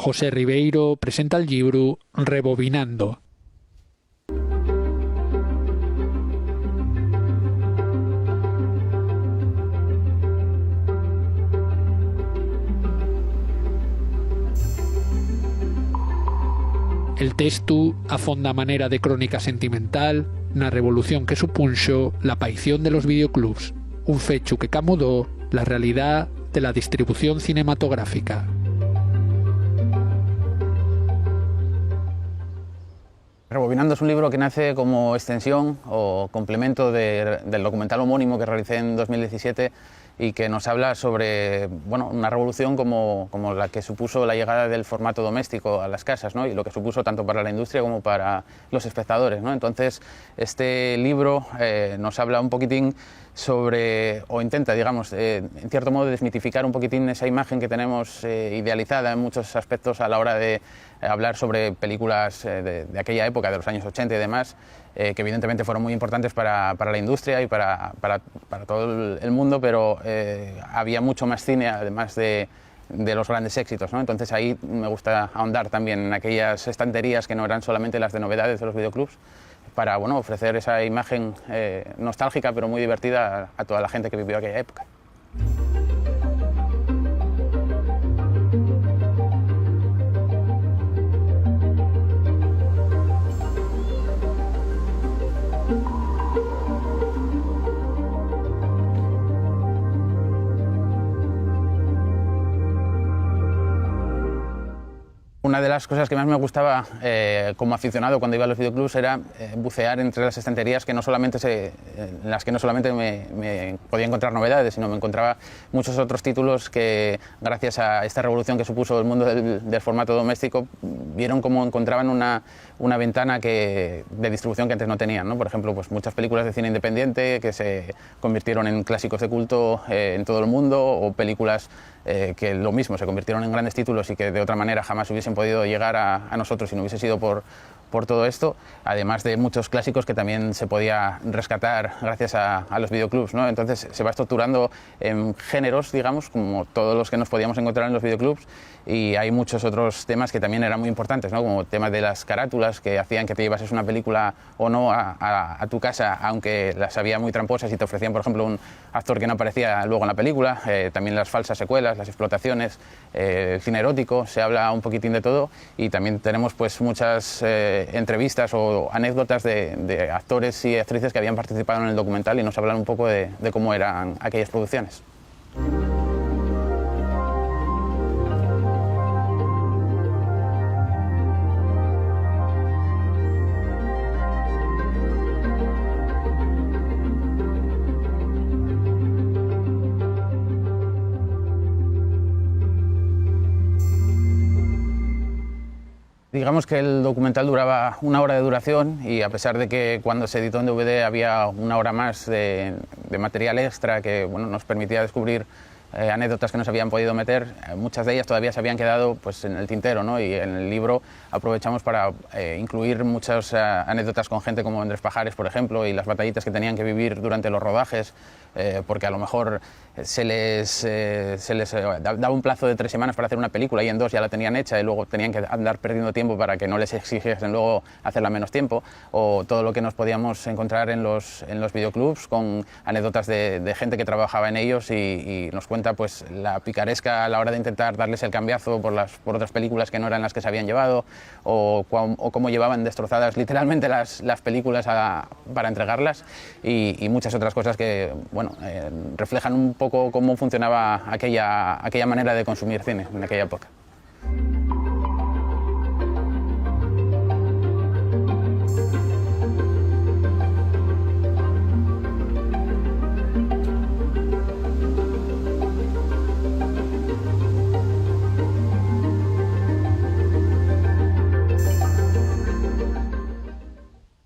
José Ribeiro presenta el libro Rebobinando. El texto afonda a manera de crónica sentimental na revolución que supunxo la aparición de los videoclubs, un fecho que camudó la realidad de la distribución cinematográfica. Rebobinando es un libro que nace como extensión o complemento del documental homónimo que realicé en 2017 y que nos habla sobre una revolución como la que supuso la llegada del formato doméstico a las casas, ¿no? Y lo que supuso tanto para la industria como para los espectadores, ¿no? Entonces, este libro nos habla un poquitín sobre, o intenta, digamos, en cierto modo desmitificar un poquitín esa imagen que tenemos idealizada en muchos aspectos a la hora de hablar sobre películas de aquella época, de los años 80 y demás, que evidentemente fueron muy importantes para la industria y para todo el mundo, pero había mucho más cine además de los grandes éxitos, ¿no? Entonces ahí me gusta ahondar también en aquellas estanterías que no eran solamente las de novedades de los videoclubs, para ofrecer esa imagen nostálgica pero muy divertida a toda la gente que vivió aquella época. Una de las cosas que más me gustaba como aficionado cuando iba a los videoclubs era bucear entre las estanterías en las que no solamente me podía encontrar novedades, sino me encontraba muchos otros títulos que, gracias a esta revolución que supuso el mundo del formato doméstico, vieron cómo encontraban una ventana de distribución que antes no tenían, ¿no? Por ejemplo, pues muchas películas de cine independiente que se convirtieron en clásicos de culto en todo el mundo, o películas que lo mismo, se convirtieron en grandes títulos y que de otra manera jamás hubiesen podido llegar a nosotros si no hubiese sido por todo esto, además de muchos clásicos que también se podía rescatar gracias a los videoclubs, ¿no? Entonces se va estructurando en géneros, digamos, como todos los que nos podíamos encontrar en los videoclubs, y hay muchos otros temas que también eran muy importantes, ¿no? Como temas de las carátulas, que hacían que te llevases una película o no a tu casa, aunque las había muy tramposas y te ofrecían, por ejemplo, un actor que no aparecía luego en la película, también las falsas secuelas, las explotaciones, el cine erótico, se habla un poquitín de todo, y también tenemos pues muchas entrevistas o anécdotas de actores y actrices que habían participado en el documental y nos hablan un poco de cómo eran aquellas producciones. Digamos que el documental duraba 1 hora de duración, y a pesar de que cuando se editó en DVD había 1 hora más de material extra que nos permitía descubrir anécdotas que no se habían podido meter, muchas de ellas todavía se habían quedado pues en el tintero, ¿no? Y en el libro aprovechamos para incluir muchas anécdotas con gente como Andrés Pajares, por ejemplo, y las batallitas que tenían que vivir durante los rodajes, porque a lo mejor se les daba un plazo de 3 semanas para hacer una película y en 2 ya la tenían hecha, y luego tenían que andar perdiendo tiempo para que no les exigiesen luego hacerla menos tiempo, o todo lo que nos podíamos encontrar en los videoclubs con anécdotas de gente que trabajaba en ellos y nos cuenta pues la picaresca a la hora de intentar darles el cambiazo por otras películas que no eran las que se habían llevado, o cómo llevaban destrozadas literalmente las películas para entregarlas, y muchas otras cosas que reflejan un poco cómo funcionaba aquella manera de consumir cine en aquella época.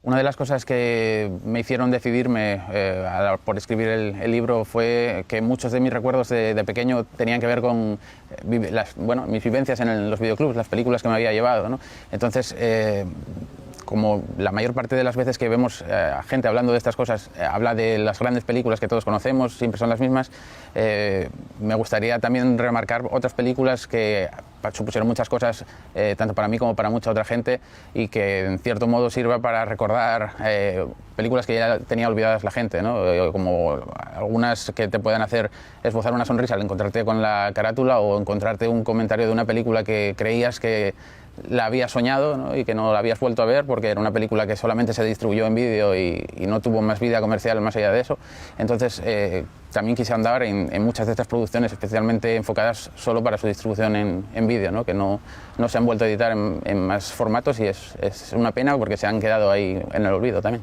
Una de las cosas que me hicieron decidirme por escribir el libro fue que muchos de mis recuerdos de pequeño tenían que ver con mis vivencias en los videoclubs, las películas que me había llevado, ¿no? Entonces, como la mayor parte de las veces que vemos a gente hablando de estas cosas, habla de las grandes películas que todos conocemos, siempre son las mismas, me gustaría también remarcar otras películas que supusieron muchas cosas, tanto para mí como para mucha otra gente, y que en cierto modo sirva para recordar películas que ya tenía olvidadas la gente, ¿no? Como algunas que te puedan hacer esbozar una sonrisa al encontrarte con la carátula, o encontrarte un comentario de una película que creías que la habías soñado, ¿no? Y que no la habías vuelto a ver porque era una película que solamente se distribuyó en vídeo y no tuvo más vida comercial más allá de eso. Entonces también quise andar en muchas de estas producciones, especialmente enfocadas solo para su distribución en vídeo, ¿no? Que no se han vuelto a editar en más formatos, y es una pena porque se han quedado ahí en el olvido también.